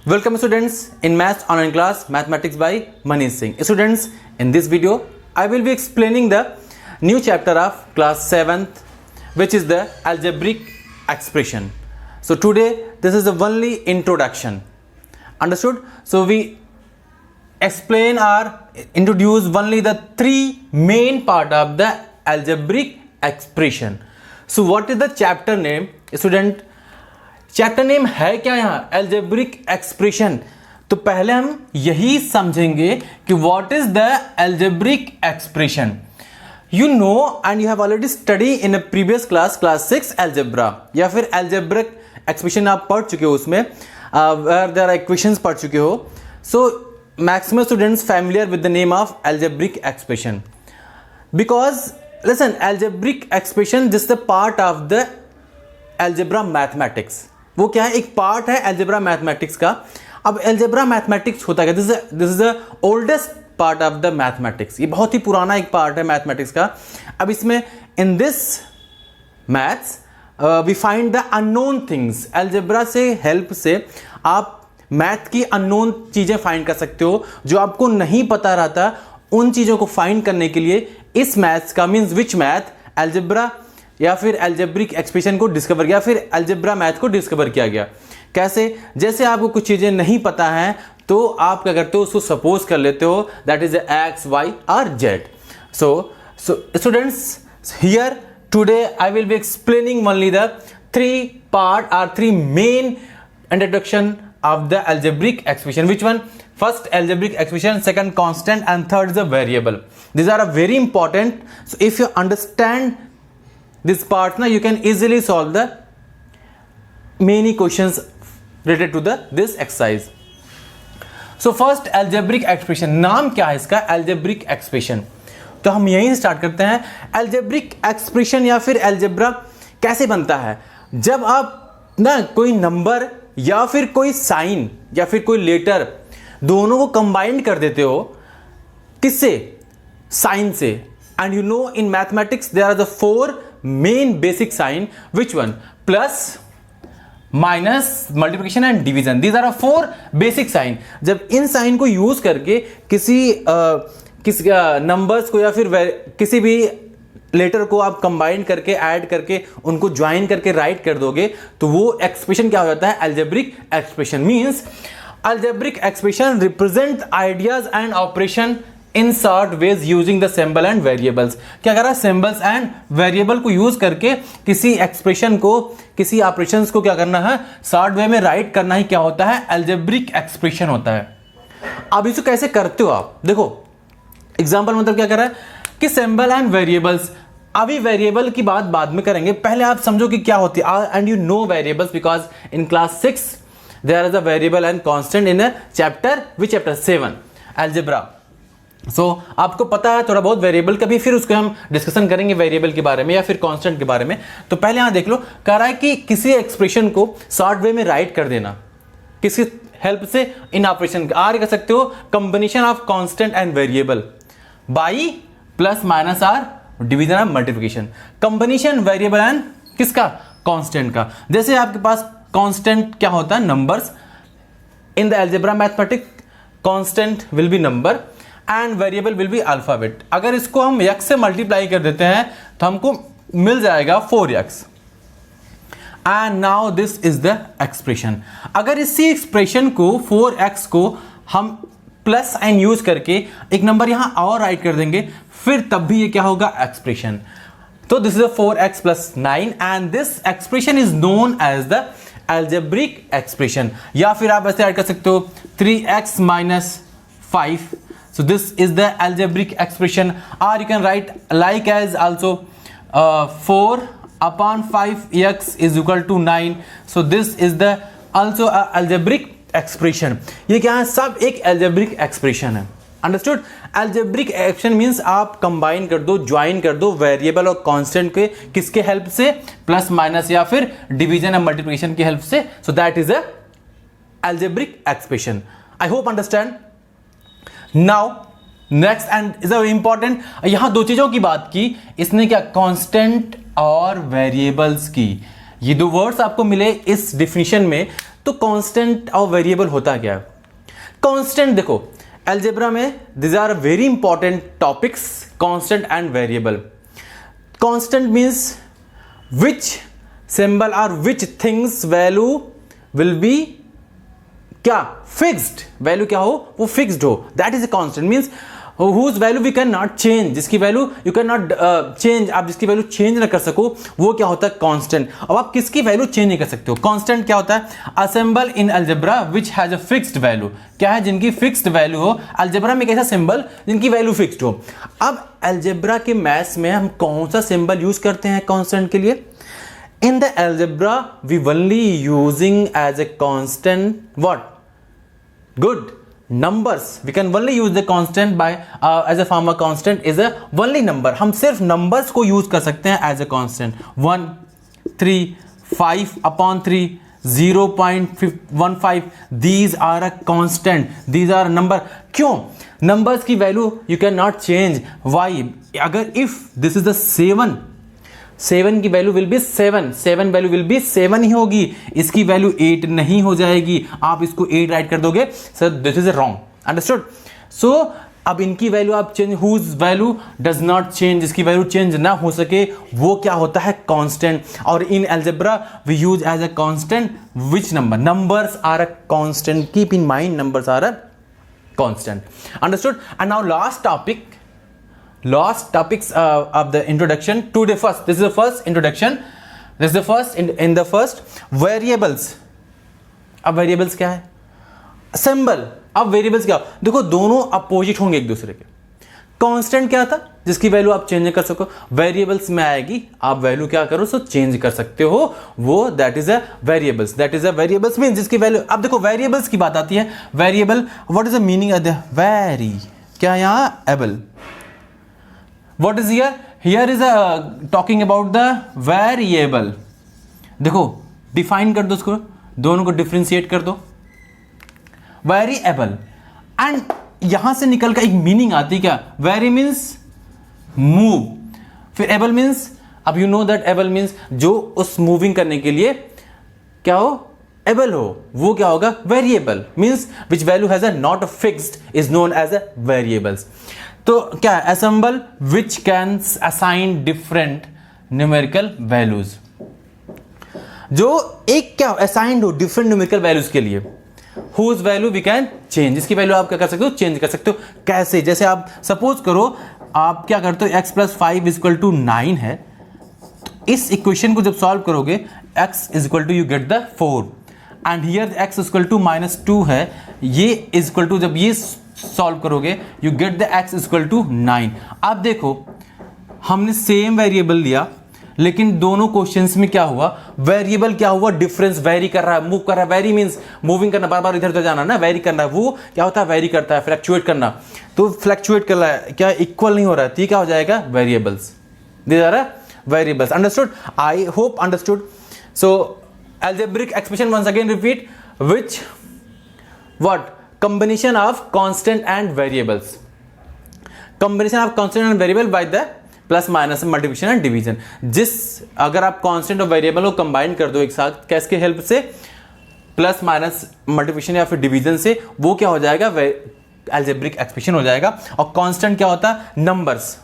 Welcome students in Maths online class Mathematics by Manish Singh. Students, in this video I will be explaining the new chapter of class 7th which is the algebraic expression. So today this is the only introduction. Understood? So we explain or introduce only the three main part of the algebraic expression. So what is the chapter name? Student, chapter name है क्या यहाँ? Algebraic expression. तो पहले हम यही समझेंगे कि what is the algebraic expression. You know and you have already study in a previous class 6 algebra, या फिर एल्जेब्रिक एक्सप्रेशन आप पढ़ चुके हो, उसमें देयर आर इक्वेशंस पढ़ चुके हो. So maximum students familiar with the name of algebraic expression because listen, algebraic expression this the part of the algebra mathematics. वो क्या है? एक पार्ट है एल्जेब्रा मैथमेटिक्स का. अब एल्जेब्रा मैथमेटिक्स होता है, this is the oldest part of the mathematics. ये बहुत ही पुराना एक पार्ट है मैथमेटिक्स का. अब इसमें in this maths we find the unknown things. Algebra से हेल्प से आप मैथ की अननोन चीजें फाइंड कर सकते हो, जो आपको नहीं पता रहता. उन चीजों को फाइंड करने के लिए इस मैथ्स का मीन्स विच मैथ, एल्जेब्रा या फिर एल्जेब्रिक एक्सप्रेशन को डिस्कवर किया, फिर एल्जेब्रा मैथ को डिस्कवर किया गया. कैसे? जैसे आपको कुछ चीज़ें नहीं पता हैं तो आप क्या करते हो, उसको सपोज कर लेते हो दैट इज एक्स वाई और Z. So students, here today I will be explaining only the three main introduction of the algebraic expression. Which one? First algebraic expression, second constant, and third is a variable. These are very important. So if you understand this part now, you can easily solve the many questions related to this exercise. So first algebraic expression, नाम क्या है इसका? algebraic expression. तो हम यहीं start करते हैं. algebraic expression या फिर algebra कैसे बनता है? जब आप ना कोई नंबर या फिर कोई साइन या फिर कोई लेटर दोनों को कंबाइन कर देते हो. किससे? साइन से. And you know in mathematics there are the 4 main basic sign. Which one? Plus, minus, multiplication and division. These are 4 basic sign. जब इन साइन को यूज करके किसी नंबर्स को या फिर किसी भी लेटर को आप कंबाइन करके ऐड करके उनको ज्वाइन करके राइट कर दोगे तो वो एक्सप्रेशन क्या हो जाता है? Algebraic expression. Means algebraic expression represent ideas and operation in short ways using the symbol and variables. क्या कर रहा है? सिंबल्स एंड वेरिएबल को यूज करके किसी एक्सप्रेशन को, किसी ऑपरेशंस को क्या करना है? शॉर्ट वे में राइट करना ही क्या होता है? एल्जेब्रिक एक्सप्रेशन होता है. अब इसको कैसे करते हो आप? देखो एग्जांपल मतलब क्या कर रहा है कि सिंबल एंड वेरिएबल्स. अभी वेरिएबल की बात बाद में करेंगे, पहले आप समझो कि क्या होती है. And you know variables because in class 6 there is a variable and constant in a chapter, which chapter 7 algebra. So आपको पता है थोड़ा बहुत वेरिएबल का भी, फिर उसको हम डिस्कशन करेंगे वेरिएबल के बारे में या फिर कांस्टेंट के बारे में. तो पहले यहां देख लो, कह रहा है कि किसी एक्सप्रेशन को शॉर्ट वे में राइट कर देना. किसकी हेल्प से? इन ऑपरेशन आर कर सकते हो combination of constant and variable by plus minus or division of multiplication. Combination variable and किसका? कांस्टेंट का. जैसे आपके पास कांस्टेंट क्या होता है? Numbers. In the algebra mathematics constant will be number and variable will be alphabet. अगर इसको हम x से मल्टीप्लाई कर देते हैं तो हमको मिल जाएगा 4x. And now this is the expression. अगर इसी एक्सप्रेशन को 4x को हम प्लस साइन यूज करके एक नंबर यहां और राइट कर देंगे, फिर तब भी ये क्या होगा? एक्सप्रेशन. तो this is 4x plus 9 and this expression is known as the algebraic expression. या फिर आप ऐसे ऐड कर सकते हो 3x minus 5. So this is the algebraic expression, or you can write like as also 4 upon 5x is equal to 9. So this is the also a algebraic expression. ये क्या है? सब एक algebraic expression है. Understood? Algebraic expression means आप combine कर दो, join कर दो वेरिएबल और कांस्टेंट के. किसके हेल्प से? प्लस माइनस या फिर डिवीजन और मल्टीप्लिकेशन की हेल्प से. So that is a algebraic expression. I hope understand. Now next and is a important, यहां 2 चीजों की बात की इसने. क्या? कांस्टेंट और वेरिएबल्स की. ये 2 वर्ड्स आपको मिले इस डिफिनीशन में. तो कांस्टेंट और वेरिएबल होता क्या है? कांस्टेंट देखो अलजेब्रा में this are very important topics, constant and variable. Constant means which symbol और which things value will be क्या फिक्स्ड, वैल्यू क्या हो वो फिक्स्ड हो, that is a constant. Means whose value we cannot change, जिसकी value you cannot change, आप जिसकी value change ना कर सको वो क्या होता है कांस्टेंट. अब आप किसकी वैल्यू चेंज नहीं कर सकते हो. कांस्टेंट क्या होता है? Assemble in algebra which has a fixed value. क्या है? जिनकी फिक्स्ड वैल्यू हो. अलजेब्रा में एक ऐसा सिंबल जिनकी वैल्यू फिक्स्ड हो. अब अलजेब्रा के मैथ्स में हम कौन सा सिंबल यूज करते हैं कांस्टेंट के लिए? In the algebra, we only using as a constant what? Good. Numbers. We can only use the constant by as a form of constant is a only number. हम सिर्फ numbers को use कर सकते हैं as a constant. 1, 3, 5 upon 3, 0.15. These are a constant. These are number. क्यों? Numbers की value you cannot change. Why? अगर if this is the 7 की value will B 7 value will B 7 ही होगी. इसकी वैल्यू 8 नहीं हो जाएगी. आप इसको 8 राइट कर दोगे. Sir this is wrong. Understood? So अब इनकी वैल्यू आप change, whose value does not change, जिसकी वैल्यू चेंज ना हो सके वो क्या होता है? कांस्टेंट. और in algebra we use as a constant which number? Numbers are a constant. Keep in mind numbers are a constant. Understood? And now last topics of the introduction to the first. This is the first introduction. This is the first in the first variables. अब variables क्या है? Symbol. अब variables क्या? देखो दोनों opposite होंगे एक दूसरे के. कांस्टेंट क्या था? जिसकी वैल्यू आप चेंज कर सको. वेरिएबल्स में आएगी, आप वैल्यू क्या करो सो चेंज कर सकते हो, वो that is a variables. That is a variables mean जिसकी वैल्यू. अब देखो वेरिएबल्स की बात आती है. Variable what is the meaning of the very? क्या यहाँ able? What is here? Here is talking about the variable. देखो डिफाइन कर दो उसको, दोनों को डिफ्रेंशिएट कर दो. वेरिएबल. एंड यहां से निकल कर एक मीनिंग आती है क्या? वेरी मीन्स मूव, फिर एबल मीन्स, अब you know that able means जो उस मूविंग करने के लिए क्या हो? एबल हो, वो क्या होगा? Variable. Means which value has a not fixed is known as a variables. तो क्या है? A symbol which can assign different numerical values. जो एक क्या असाइंड हो डिफरेंट न्यूमेरिकल वैल्यूज के लिए, whose value we can change. इसकी वैल्यू आप क्या कर सकते हो? चेंज कर सकते हो. कैसे? जैसे आप सपोज करो आप क्या करते हो, x + 5 = 9 है. तो इस इक्वेशन को जब सॉल्व करोगे x = you get the 4 and here x = -2 है. ये = जब ये सॉल्व करोगे यू गेट द x = 9. अब देखो हमने सेम वेरिएबल लिया लेकिन दोनों क्वेश्चंस में क्या हुआ? वेरिएबल क्या हुआ? डिफरेंस वेरी कर रहा है, मूव कर रहा है. वेरी मींस मूविंग करना, बार बार इधर उधर जाना ना. वेरी करना है, वो क्या होता है? वेरी करता है. फ्लक्चुएट करना, तो फ्लक्चुएट कर रहा है, क्या इक्वल नहीं हो रहा है, तो क्या हो जाएगा? Variables. These are variables. Understood? I hope understood. So algebraic expression once again repeat, which what? Combination of constant and variables. Combination of constant and variable by the plus minus multiplication and division. जिस अगर आप constant और variable को combine कर दो एक साथ, कैसके help से? प्लस माइनस मल्टीप्लिकेशन या फिर डिवीजन से, वो क्या हो जाएगा? अलजेब्रिक एक्सप्रेशन हो जाएगा. और कांस्टेंट क्या होता है? Numbers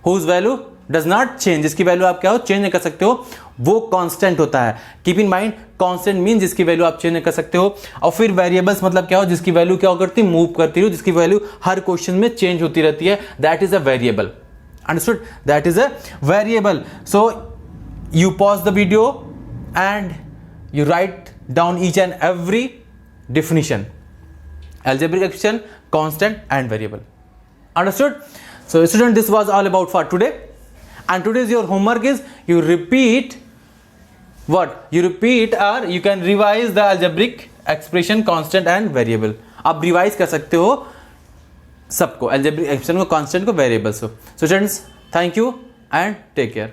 whose value does not change, जिसकी वैल्यू आप क्या हो? चेंज नहीं कर सकते हो, वो कांस्टेंट होता है. Keep in mind constant mean जिसकी वैल्यू आप चेंज नहीं कर सकते हो. और फिर वेरिएबल्स मतलब क्या हो? जिसकी वैल्यू क्या करती है? मूव करती हो, जिसकी वैल्यू हर क्वेश्चन में चेंज होती रहती है. That is a variable. Understood? That is a variable. So you pause the video and you write down each and every definition: algebraic expression, constant and variable. Understood? So student, this was all about for today, and today's your homework is you repeat what? You repeat or you can revise the algebraic expression, constant and variable. आप revise कर सकते हो सबको, algebraic expression को, constant को, variables को. So students, thank you and take care.